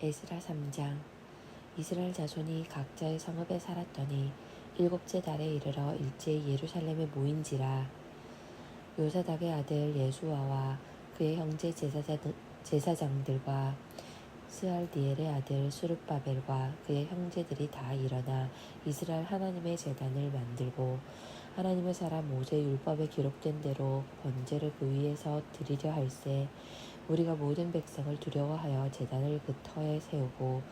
에스라 3장. 이스라엘 자손이 각자의 성읍에 살았더니 일곱째 달에 이르러 일제히 예루살렘에 모인지라. 요사닥의 아들 예수아와 그의 형제 제사장들과 스알디엘의 아들 수룹바벨과 그의 형제들이 다 일어나 이스라엘 하나님의 제단을 만들고 하나님의 사람 모세 율법에 기록된 대로 번제를 그 위에서 드리려 할세. 우리가 모든 백성을 두려워하여 제단을 그 터에 세우고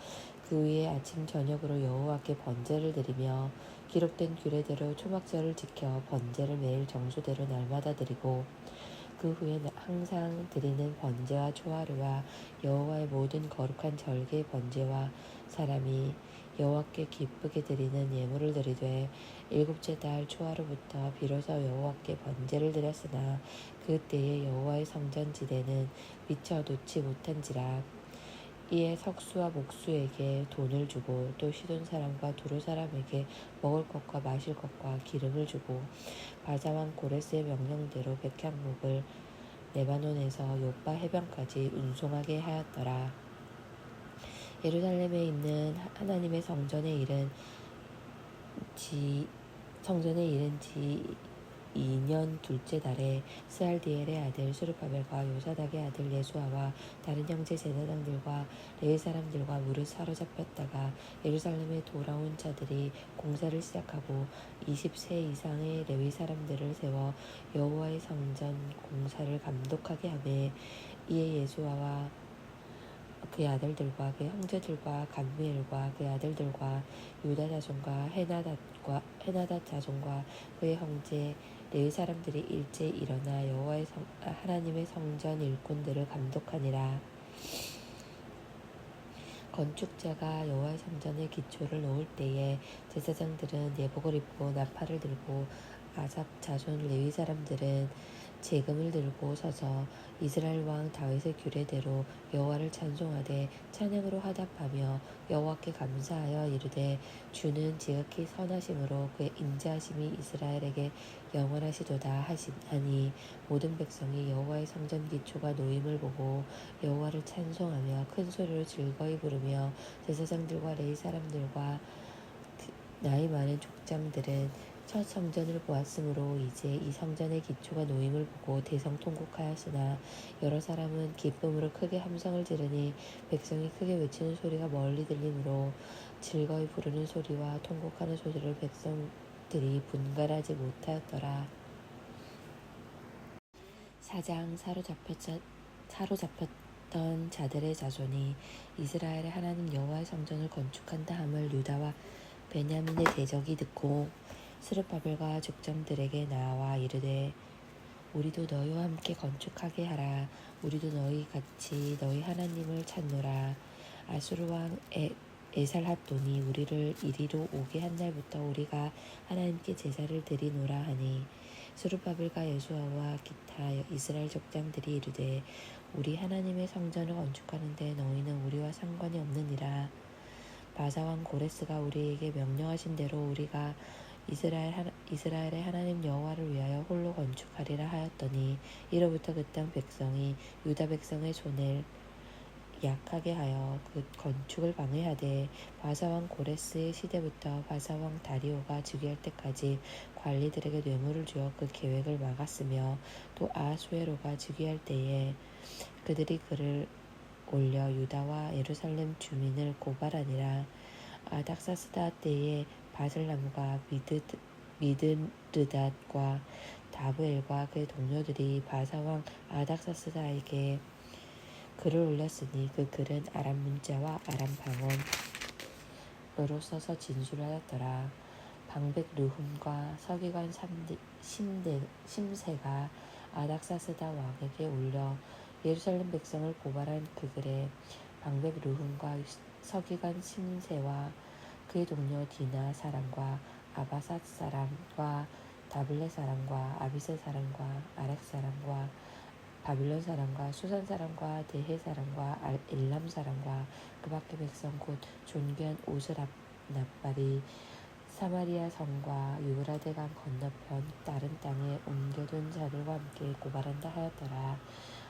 그 위에 아침 저녁으로 여호와께 번제를 드리며 기록된 규례대로 초막절을 지켜 번제를 매일 정수대로 날마다 드리고 그 후에 항상 드리는 번제와 초하루와 여호와의 모든 거룩한 절개의 번제와 사람이 여호와께 기쁘게 드리는 예물을 드리되 일곱째 달 초하루부터 비로소 여호와께 번제를 드렸으나 그 때에 여호와의 성전 지대는 미처 놓지 못한지라. 이에 석수와 목수에게 돈을 주고 또 시돈 사람과 두루 사람에게 먹을 것과 마실 것과 기름을 주고 바사왕 고레스의 명령대로 백향목을 레바논에서 요빠 해변까지 운송하게 하였더라. 예루살렘에 있는 하나님의 성전에 이른 지 2년 둘째 달에 스알디엘의 아들 수르바벨과 요사닥의 아들 예수아와 다른 형제 제사장들과 레위 사람들과 무릇 사로잡혔다가 예루살렘에 돌아온 자들이 공사를 시작하고 20세 이상의 레위 사람들을 세워 여호와의 성전 공사를 감독하게 하매 이에 예수아와 그의 아들들과 그의 형제들과 감미엘과 그의 아들들과 유다 자손과 헤나닷 자손과 그의 형제 레위 사람들이 일제히 일어나 여호와의 하나님의 성전 일꾼들을 감독하니라. 건축자가 여호와의 성전의 기초를 놓을 때에 제사장들은 예복을 입고 나팔을 들고 아삽 자손 레위 사람들은 재금을 들고 서서 이스라엘 왕 다윗의 규례대로 여호와를 찬송하되 찬양으로 화답하며 여호와께 감사하여 이르되 주는 지극히 선하심으로 그의 인자하심이 이스라엘에게 영원하시도다 하니 모든 백성이 여호와의 성전 기초가 놓임을 보고 여호와를 찬송하며 큰 소리로 즐거이 부르며 제사장들과 레위 사람들과 나이 많은 족장들은 첫 성전을 보았으므로 이제 이 성전의 기초가 놓임을 보고 대성통곡하였으나 여러 사람은 기쁨으로 크게 함성을 지르니 백성이 크게 외치는 소리가 멀리 들리므로 즐거이 부르는 소리와 통곡하는 소리를 백성들이 분간하지 못하였더라. 4장. 사로잡혔던 자들의 자손이 이스라엘의 하나님 여호와의 성전을 건축한다 함을 유다와 베냐민의 대적이 듣고 스룹바벨과 족장들에게 나와 이르되 우리도 너희와 함께 건축하게 하라. 우리도 너희 같이 너희 하나님을 찾노라. 아수르 왕 에살핫돈이 우리를 이리로 오게 한 날부터 우리가 하나님께 제사를 드리노라 하니 스룹바벨과 여수아와 기타 이스라엘 족장들이 이르되 우리 하나님의 성전을 건축하는데 너희는 우리와 상관이 없느니라. 바사왕 고레스가 우리에게 명령하신 대로 우리가 이스라엘의 하나님 여호와를 위하여 홀로 건축하리라 하였더니 이로부터 그 땅 백성이 유다 백성의 손을 약하게 하여 그 건축을 방해하되 바사왕 고레스의 시대부터 바사왕 다리오가 즉위할 때까지 관리들에게 뇌물을 주어 그 계획을 막았으며 또 아하수에로가 즉위할 때에 그들이 그를 올려 유다와 예루살렘 주민을 고발하니라. 아닥사스다 때에 바슬나무가 미드르닷과 다브엘과 그의 동료들이 바사왕 아닥사스다에게 글을 올렸으니 그 글은 아람 문자와 아람 방언으로 써서 진술하였더라. 방백 르훔과 서기관 심세가 아닥사스다 왕에게 올려 예루살렘 백성을 고발한 그 글에 방백 르훔과 서기관 심세와 그의 동료 디나 사람과 아바삿 사람과 다블레 사람과 아비세 사람과 아렉 사람과 바빌론 사람과 수산 사람과 대해 사람과 엘람 사람과 그 밖의 백성 곧 존귀한 오스랍나발이 사마리아 성과 유브라데강 건너편 다른 땅에 옮겨둔 자들과 함께 고발한다 하였더라.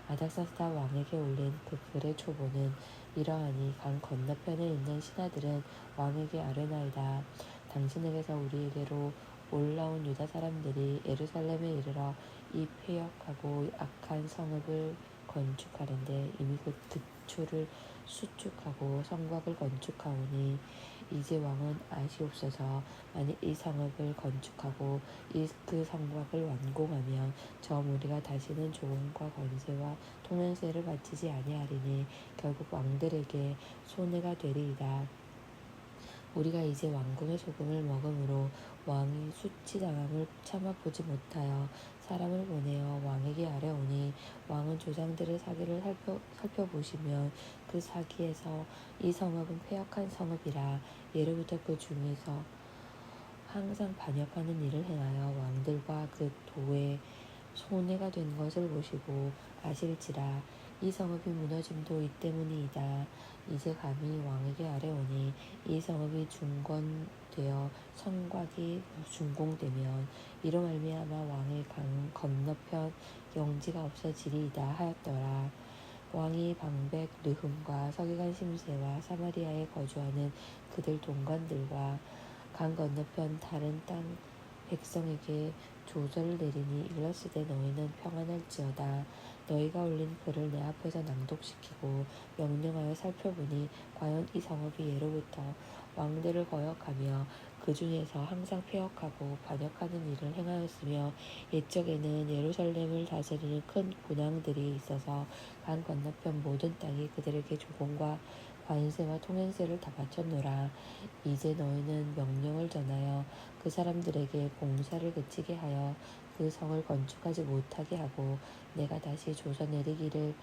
아닥사스다 왕에게 올린 그 글의 초보는 이러하니 강 건너편에 있는 신하들은 왕에게 아뢰나이다. 당신에게서 우리에게로 올라온 유다 사람들이 예루살렘에 이르러 이 패역하고 악한 성읍을 건축하는데 이미 그 기초를 수축하고 성곽을 건축하오니 이제 왕은 아시옵소서. 만일 이 성읍을 건축하고 그 성곽을 완공하면 저 무리가 다시는 조공과 권세와 통행세를 바치지 아니하리니 결국 왕들에게 손해가 되리이다. 우리가 이제 왕궁의 소금을 먹음으로 왕이 수치당함을 참아보지 못하여 사람을 보내어 왕에게 아뢰오니 왕은 조상들의 사기를 살펴보시면 그 사기에서 이 성읍은 패역한 성읍이라 예로부터 그 중에서 항상 반역하는 일을 행하여 왕들과 그 도에 손해가 된 것을 보시고 아실지라. 이 성읍이 무너짐도 이 때문이이다. 이제 감히 왕에게 아뢰오니 이 성읍이 중건되어 성곽이 준공되면 이로 말미암아 왕의 강 건너편 영지가 없어지리이다 하였더라. 왕이 방백 르흠과 서기관 심세와 사마리아에 거주하는 그들 동관들과 강 건너편 다른 땅 백성에게 조서를 내리니 일렀으되 너희는 평안할지어다. 너희가 올린 글을 내 앞에서 낭독시키고 명령하여 살펴보니 과연 이 성읍이 예로부터 왕들을 거역하며 그 중에서 항상 패역하고 반역하는 일을 행하였으며 옛적에는 예루살렘을 다스리는 큰 군왕들이 있어서 강 건너편 모든 땅이 그들에게 조공과 관세와 통행세를 다 바쳤노라. 이제 너희는 명령을 전하여 그 사람들에게 공사를 그치게 하여 그 성을 건축하지 못하게 하고 내가 다시 조서 내리기를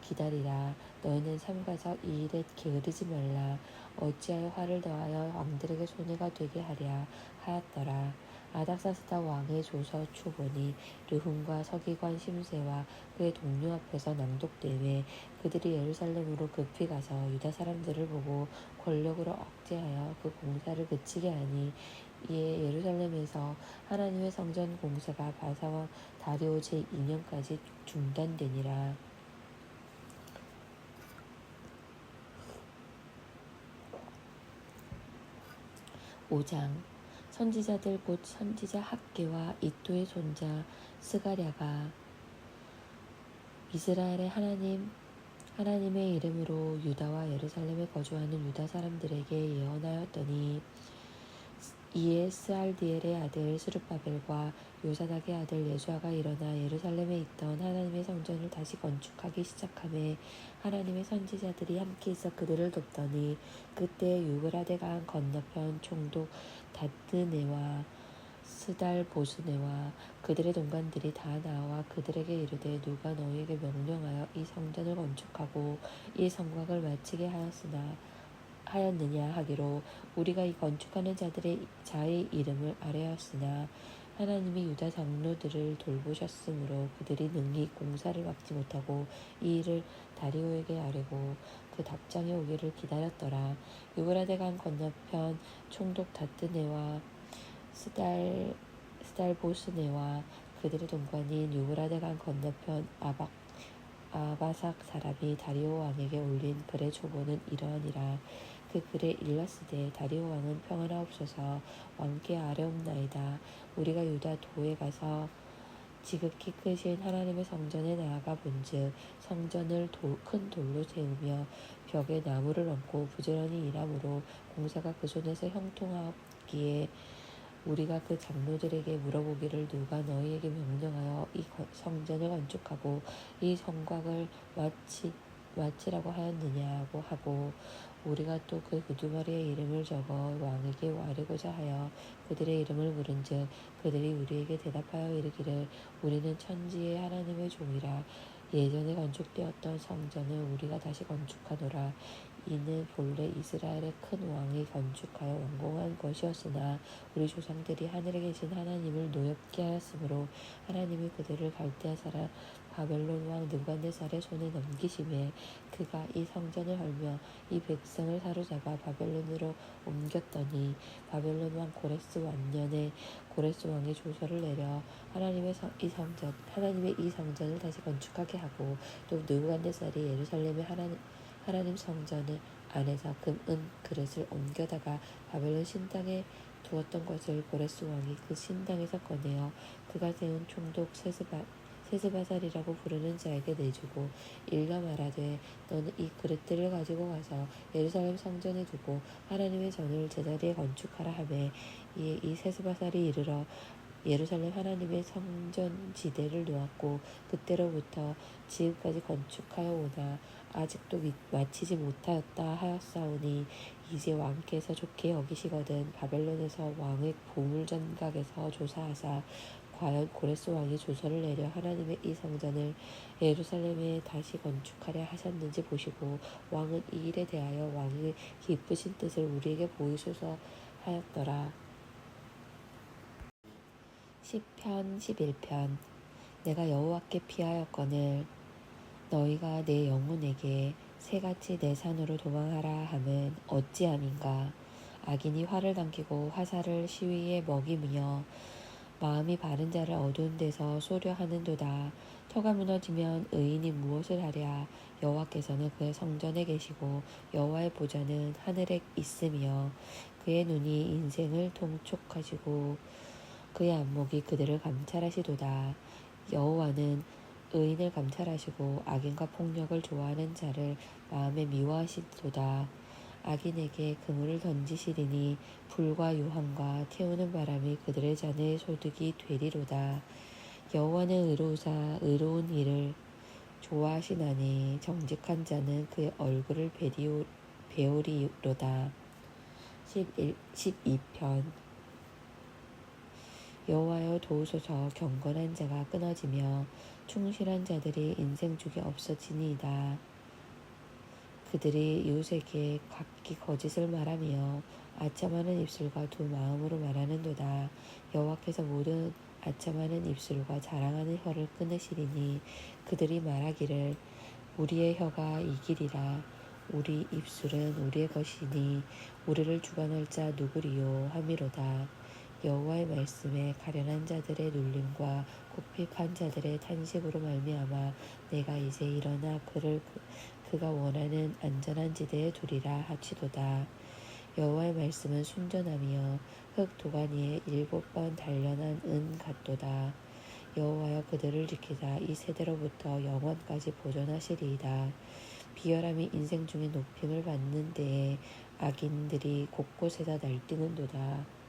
기다리라. 너희는 삼가서 이 일에 게으르지 말라. 어찌하여 화를 더하여 왕들에게 손해가 되게 하랴 하였더라. 아닥사스다 왕의 조서 초본이 르훔과 서기관 심세와 그의 동료 앞에서 낭독되매 그들이 예루살렘으로 급히 가서 유다 사람들을 보고 권력으로 억제하여 그 공사를 그치게 하니 이에 예루살렘에서 하나님의 성전 공사가 바사왕 다리오 제2년까지 중단되니라. 5장 선지자들 곧 선지자 학개와 이또의 손자 스가랴가 이스라엘의 하나님의 이름으로 유다와 예루살렘에 거주하는 유다 사람들에게 예언하였더니 이에 스알디엘의 아들 스룹바벨과 요사닥의 아들 예수아가 일어나 예루살렘에 있던 하나님의 성전을 다시 건축하기 시작하매 하나님의 선지자들이 함께 있어 그들을 돕더니 그때 유브라데 강 건너편 총독 다드네와 스달보스네와 그들의 동관들이 다 나와 그들에게 이르되 누가 너희에게 명령하여 이 성전을 건축하고 이 성곽을 마치게 하였느냐 하기로 우리가 이 건축하는 자의 이름을 아뢰었으나 하나님이 유다 장로들을 돌보셨으므로 그들이 능히 공사를 막지 못하고 이 일을 다리오에게 아뢰고 그 답장이 오기를 기다렸더라. 유브라데 강 건너편 총독 다뜨네와 스달보스네와 그들의 동관인 유브라데 강 건너편 아바삭 사람이 다리오 왕에게 올린 글의 초보는 이러하니라. 그 글에 일렀으되 다리오 왕은 평안하옵소서. 왕께 아뢰옵나이다. 우리가 유다 도에 가서 지극히 크신 하나님의 성전에 나아가 본즉 성전을 큰 돌로 세우며 벽에 나무를 얹고 부지런히 일함으로 공사가 그 손에서 형통하옵기에 우리가 그 장로들에게 물어보기를 누가 너희에게 명령하여 이 성전을 건축하고 이 성곽을 마치라고 하였느냐고 하고 우리가 또 그 두마리의 이름을 적어 왕에게 아뢰고자 하여 그들의 이름을 물은즉 그들이 우리에게 대답하여 이르기를 우리는 천지의 하나님의 종이라. 예전에 건축되었던 성전을 우리가 다시 건축하노라. 이는 본래 이스라엘의 큰 왕이 건축하여 완공한 것이었으나 우리 조상들이 하늘에 계신 하나님을 노엽게 하였으므로 하나님이 그들을 갈대아 사람 바벨론 왕 느부갓네살의 손에 넘기심에 그가 이 성전을 헐며 이 백성을 사로잡아 바벨론으로 옮겼더니 바벨론 왕 고레스 완년에 고레스 왕이 조서를 내려 하나님의 이 성전을 다시 건축하게 하고 또 느부갓네살이 예루살렘에 하나님 성전 안에서 금, 은 그릇을 옮겨다가 바벨론 신당에 두었던 것을 고레스 왕이 그 신당에서 꺼내어 그가 세운 총독 세스바살이라고 부르는 자에게 내주고 일러 말하되 너는 이 그릇들을 가지고 가서 예루살렘 성전에 두고 하나님의 전을 제자리에 건축하라 하매 이에 이 세스바살이 이르러 예루살렘 하나님의 성전 지대를 놓았고 그때로부터 지금까지 건축하여 오나 아직도 마치지 못하였다 하였사오니 이제 왕께서 좋게 여기시거든 바벨론에서 왕의 보물전각에서 조사하사 과연 고레스 왕이 조서를 내려 하나님의 이 성전을 예루살렘에 다시 건축하려 하셨는지 보시고 왕은 이 일에 대하여 왕의 기쁘신 뜻을 우리에게 보이소서 하였더라. 시편 11편. 내가 여호와께 피하였거늘 너희가 내 영혼에게 새같이 내 산으로 도망하라 함은 어찌함인가. 악인이 활을 당기고 화살을 시위에 먹이며 마음이 바른 자를 어두운 데서 쏘려하는도다. 터가 무너지면 의인이 무엇을 하랴. 여호와께서는 그의 성전에 계시고 여호와의 보좌는 하늘에 있으며 그의 눈이 인생을 통촉하시고 그의 안목이 그들을 감찰하시도다. 여호와는 의인을 감찰하시고 악인과 폭력을 좋아하는 자를 마음에 미워하시도다. 악인에게 그물을 던지시리니 불과 유황과 태우는 바람이 그들의 잔의 소득이 되리로다. 여호와는 의로우사 의로운 일을 좋아하시나니 정직한 자는 그의 얼굴을 배우리로다. 12편. 여호와여 도우소서. 경건한 자가 끊어지며 충실한 자들이 인생 중에 없어지니이다. 그들이 이웃에게 각기 거짓을 말하며 아첨하는 입술과 두 마음으로 말하는도다. 여호와께서 모든 아첨하는 입술과 자랑하는 혀를 끊으시리니 그들이 말하기를 우리의 혀가 이기리라. 우리 입술은 우리의 것이니 우리를 주관할 자 누구리요 하미로다. 여호와의 말씀에 가련한 자들의 눌림과 굽핍한 자들의 탄식으로 말미암아 내가 이제 일어나 그가 원하는 안전한 지대에 두리라 하치도다. 여호와의 말씀은 순전하며 흙 도가니에 7번 단련한 은 같도다. 여호와여 그들을 지키사 이 세대로부터 영원까지 보존하시리이다. 비열함이 인생 중에 높임을 받는 데에 악인들이 곳곳에서 날뛰는도다.